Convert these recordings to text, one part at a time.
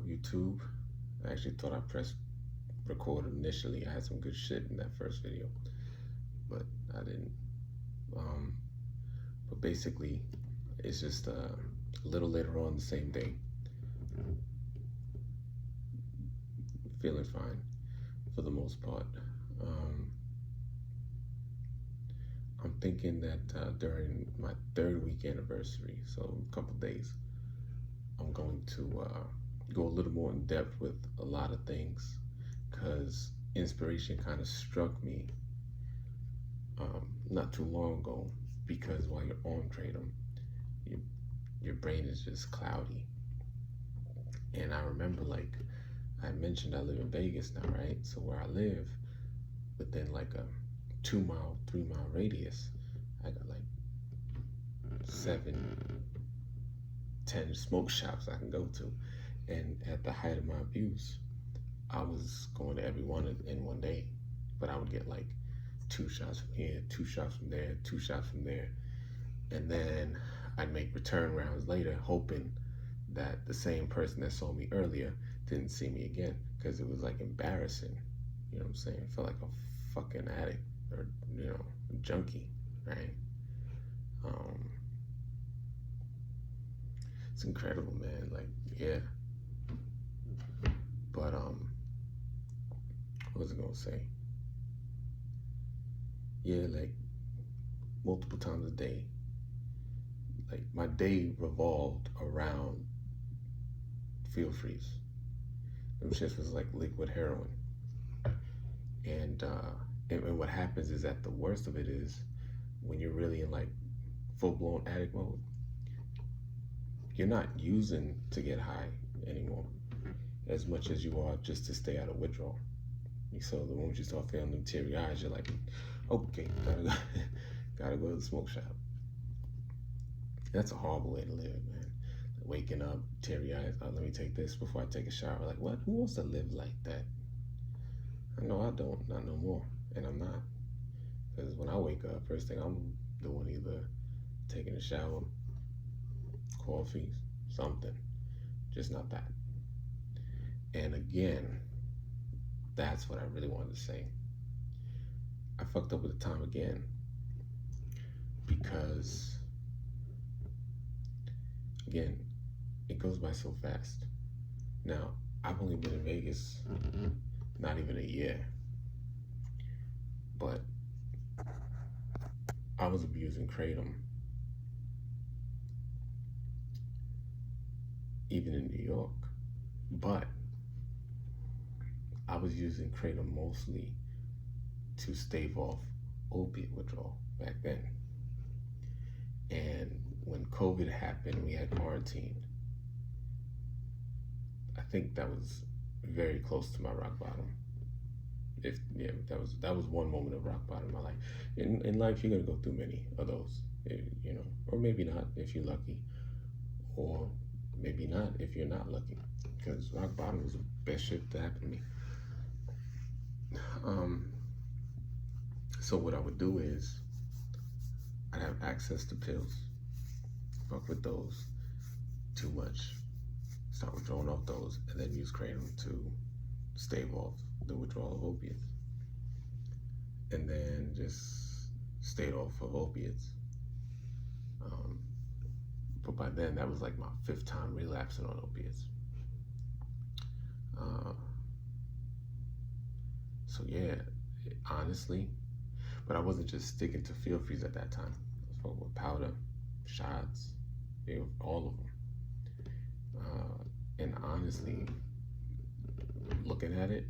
YouTube. I actually thought I pressed record initially. I had some good shit in that first video, but I didn't. Um, but basically, it's just a little later on the same day. Feeling fine for the most part. I'm thinking that during my 3rd week anniversary, so a couple days, I'm going to go a little more in depth with a lot of things, because inspiration kind of struck me not too long ago. Because while you're on Kratom, your brain is just cloudy. And I remember, like I mentioned, I live in Vegas now, right? So where I live, within like a 2-mile, 3-mile radius, I got like 7, 10 smoke shops I can go to. And at the height of my abuse, I was going to every one in one day, but I would get like 2 shots from here, 2 shots from there, 2 shots from there. And then I'd make return rounds later, hoping that the same person that saw me earlier didn't see me again, because it was like embarrassing. You know what I'm saying? I felt like a fucking addict, or, you know, a junkie, right? It's incredible, man. Like, yeah. But what was I gonna say? Yeah, like multiple times a day. Like my day revolved around feel freeze. Them shits was like liquid heroin. And what happens is that the worst of it is when you're really in like full-blown addict mode, you're not using to get high anymore as much as you are just to stay out of withdrawal. So the moment you start feeling them teary eyes, you're like, okay, gotta go to the smoke shop. That's a horrible way to live, man. Waking up, teary eyes, oh, let me take this before I take a shower. Like, what? Who wants to live like that? I know I don't, not no more, and I'm not. Because when I wake up, first thing I'm doing, either taking a shower, coffee, something, just not that. And again, that's what I really wanted to say. I fucked up with the time again, because again, it goes by so fast. Now, I've only been in Vegas not even a year, but I was abusing Kratom even in New York, but I was using Kratom mostly to stave off opiate withdrawal back then. And when COVID happened, we had quarantine. I think that was very close to my rock bottom. That was one moment of rock bottom in my life. In life, you're gonna go through many of those, you know, or maybe not if you're lucky, or maybe not if you're not lucky, because rock bottom was the best shit that happened to me. So what I would do is I'd have access to pills, fuck with those too much, start withdrawing off those, and then use Kratom to stave off the withdrawal of opiates, and then just stayed off of opiates. But by then, that was like my 5th time relapsing on opiates. So yeah, honestly, but I wasn't just sticking to feel freeze at that time. I was fucking with powder, shots, all of them. And honestly, looking at it,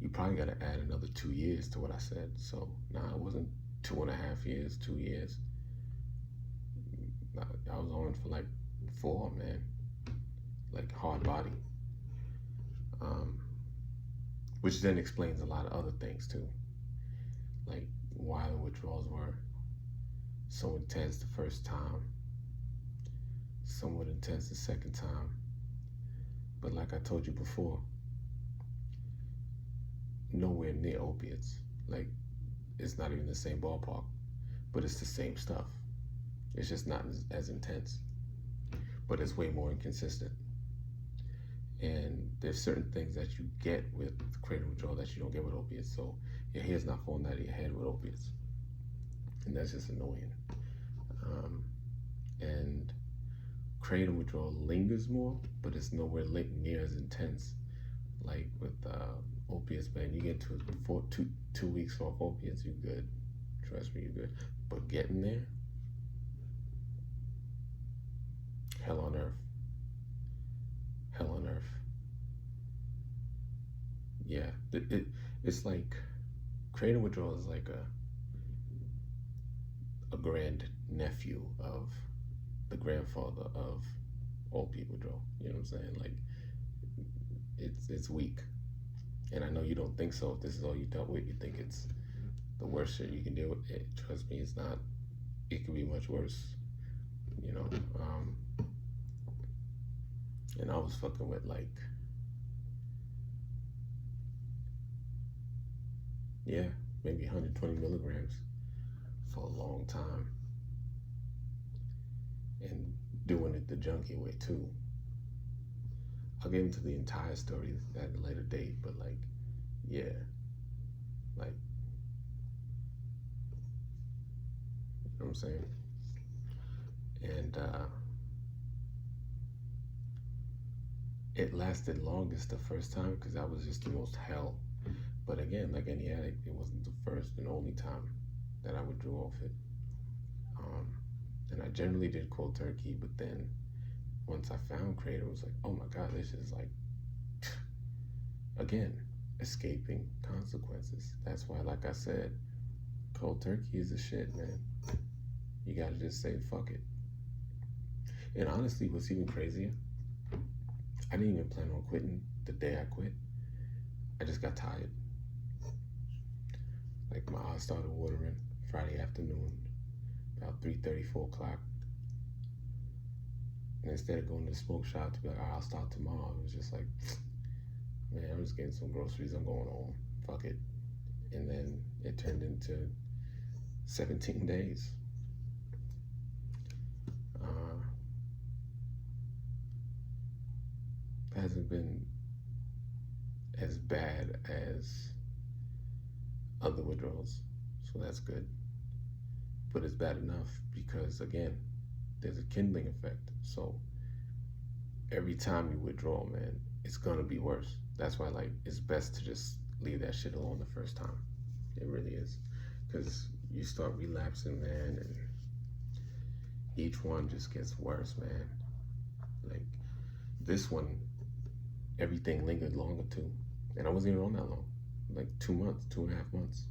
you probably got to add another 2 years to what I said. So nah, it wasn't 2.5 years, 2 years. I was on for like 4, man. Like hard body. Which then explains a lot of other things too. Like why the withdrawals were so intense the first time, somewhat intense the second time. But like I told you before, nowhere near opiates. Like, it's not even the same ballpark, but it's the same stuff. It's just not as intense, but it's way more inconsistent. And there's certain things that you get with Kratom withdrawal that you don't get with opiates. So your hair's not falling out of your head with opiates, and that's just annoying. And Kratom withdrawal lingers more, but it's nowhere near as intense like with opiates. Man, you get to 2 weeks off opiates, you're good. Trust me, you're good. But getting there, hell on earth. Hell on earth. Yeah, it's like Kratom withdrawal is like a grand nephew of the grandfather of opiate withdrawal. You know what I'm saying? Like it's weak. And I know you don't think so. If this is all you dealt with, you think it's the worst shit you can deal with. Trust me, it's not. It could be much worse. You know. And I was fucking with like, yeah, maybe 120 milligrams for a long time. And doing it the junkie way too. I'll get into the entire story at a later date, but like, yeah, like, you know what I'm saying? And it lasted longest the first time because that was just the most hell. But again, like any addict, it wasn't the first and only time that I withdrew off it. And I generally did cold turkey, but then once I found Kratom, it was like, oh my God, this is like, again, escaping consequences. That's why, like I said, cold turkey is the shit, man. You gotta just say, fuck it. And honestly, what's even crazier, I didn't even plan on quitting the day I quit. I just got tired. Like my eyes started watering Friday afternoon, about 3:30, 4 o'clock. And instead of going to the smoke shop to be like, I'll start tomorrow, it was just like, man, I'm just getting some groceries, I'm going home, fuck it. And then it turned into 17 days. Hasn't been as bad as other withdrawals, so that's good. But it's bad enough because, again, there's a kindling effect. So every time you withdraw, man, it's gonna be worse. That's why, like, it's best to just leave that shit alone the first time. It really is, because you start relapsing, man, and each one just gets worse, man. Like this one, everything lingered longer too, and I wasn't even on that long, like 2 months, 2.5 months,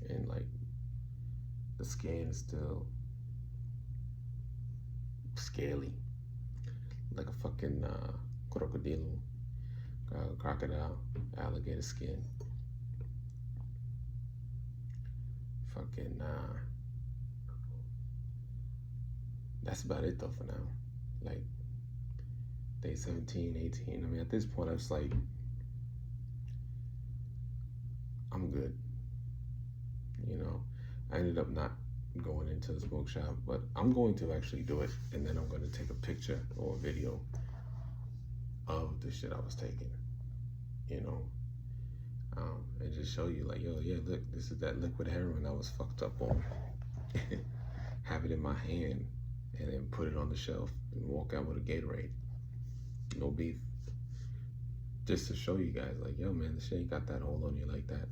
and like the skin is still scaly, like a fucking crocodile, alligator skin. Fucking that's about it though for now. Like day 17, 18. I mean, at this point, I was like, I'm good. You know, I ended up not going into the smoke shop, but I'm going to actually do it, and then I'm going to take a picture or a video of the shit I was taking, you know, and just show you like, yo, yeah, look, this is that liquid heroin I was fucked up on. Have it in my hand, and then put it on the shelf and walk out with a Gatorade. No beef. Just to show you guys, like, yo, man, this shit ain't got that hold on you like that.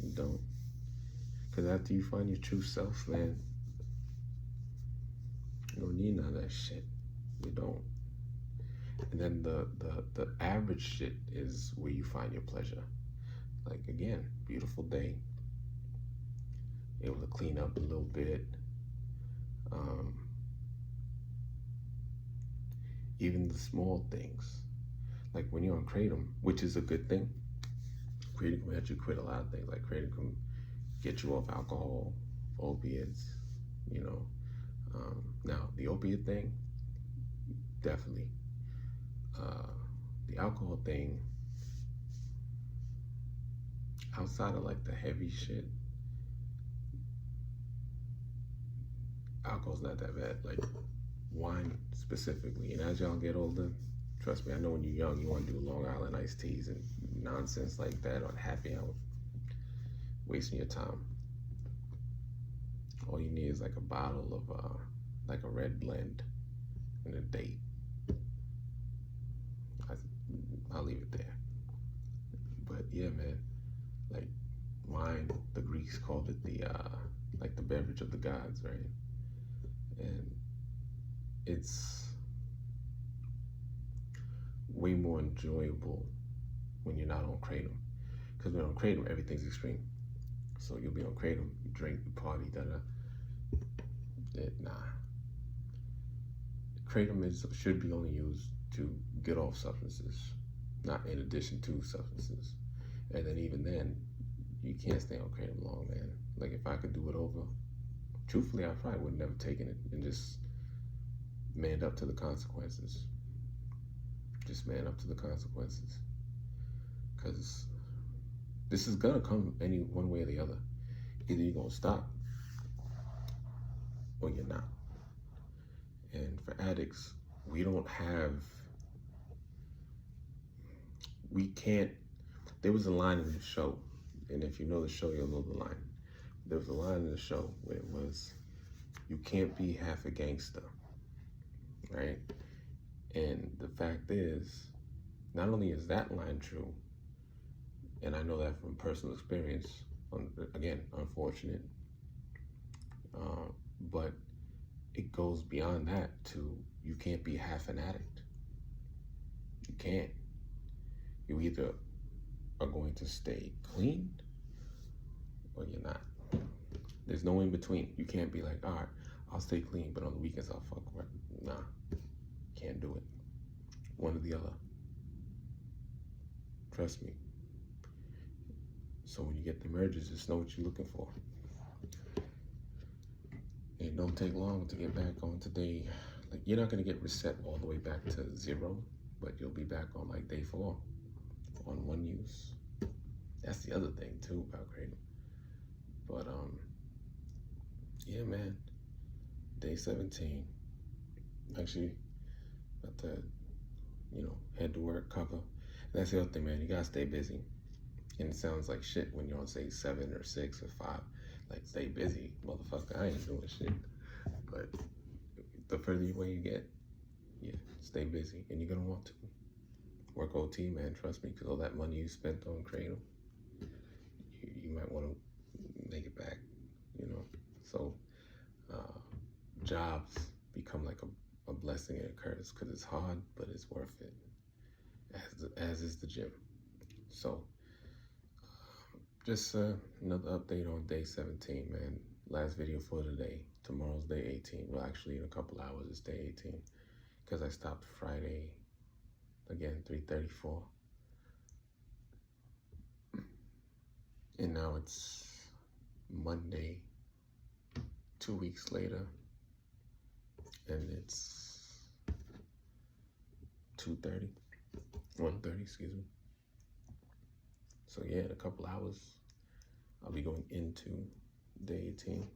You don't. Because after you find your true self, man, you don't need none of that shit. You don't. And then the average shit is where you find your pleasure. Like, again, beautiful day. Able to clean up a little bit. Even the small things. Like when you're on Kratom, which is a good thing. Kratom can help you quit a lot of things. Like Kratom can get you off alcohol, opiates, you know. Now, the opiate thing, definitely. The alcohol thing, outside of like the heavy shit, alcohol's not that bad. Like wine's specifically. And as y'all get older, trust me, I know when you're young, you want to do Long Island iced teas and nonsense like that on happy hour. Wasting your time. All you need is like a bottle of like a red blend and a date. I'll leave it there. But yeah, man, like wine, the Greeks called it the like the beverage of the gods, right? And it's way more enjoyable when you're not on Kratom. Because when on Kratom, everything's extreme. So you'll be on Kratom, you drink, you party, nah. Kratom should be only used to get off substances, not in addition to substances. And then even then, you can't stay on Kratom long, man. Like if I could do it over, truthfully, I probably would have never taken it and just manned up to the consequences. Just man up to the consequences. Because this is gonna come any one way or the other. Either you're gonna stop or you're not. And for addicts, we can't, there was a line in the show, and if you know the show, you'll know the line. There was a line in the show where it was, you can't be half a gangster, right? And the fact is, not only is that line true, and I know that from personal experience, again, unfortunate, but it goes beyond that to, you can't be half an addict. You can't. You either are going to stay clean or you're not. There's no in between. You can't be like, all right, I'll stay clean, but on the weekends I'll fuck right. Nah, can't do it. One or the other. Trust me. So when you get the merges, just know what you're looking for. It don't take long to get back on today. Like, you're not gonna get reset all the way back to 0, but you'll be back on like day 4 on one use. That's the other thing too about Kratom. But yeah, man, day 17. Actually, about to, head to work, cover. And that's the other thing, man. You gotta stay busy. And it sounds like shit when you're on, say, 7 or 6 or 5. Like, stay busy, motherfucker. I ain't doing shit. But the further away you get, yeah, stay busy. And you're gonna want to. Work OT, man, trust me, because all that money you spent on Kratom, you might want to make it back, So jobs become like a blessing and a curse, because it's hard, but it's worth it, as is the gym. So just another update on day 17, man. Last video for today. Tomorrow's day 18. Well, actually, in a couple hours, it's day 18, because I stopped Friday, again, 3:34. And now it's Monday, 2 weeks later, and it's 2:30, 1:30, excuse me. So yeah, in a couple hours, I'll be going into day 18.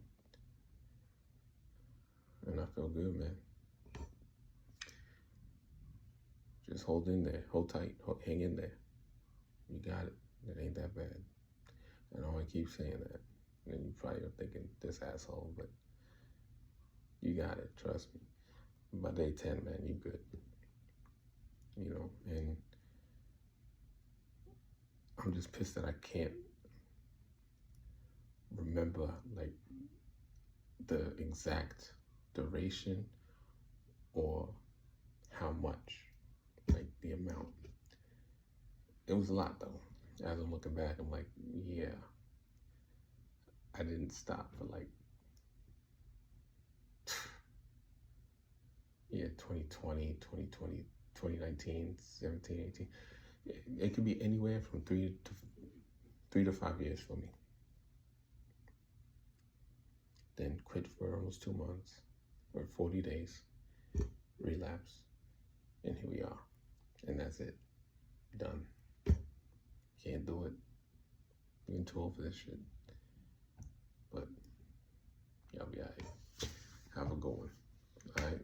And I feel good, man. Just hold in there, hold tight, hang in there. You got it. It ain't that bad. And I always keep saying that. And you probably are thinking, this asshole, but you got it, trust me. By day 10, man, you good. And I'm just pissed that I can't remember, like, the exact duration or how much, like, the amount. It was a lot, though. As I'm looking back, I'm like, yeah, I didn't stop for like, 2020, 2019, 17, 18. It could be anywhere from 3 to 5 years for me. Then quit for almost 2 months or 40 days, relapse, and here we are. And that's it. Done. Can't do it. I'm too old for this shit. But y'all be alright. Have a good one. Alright.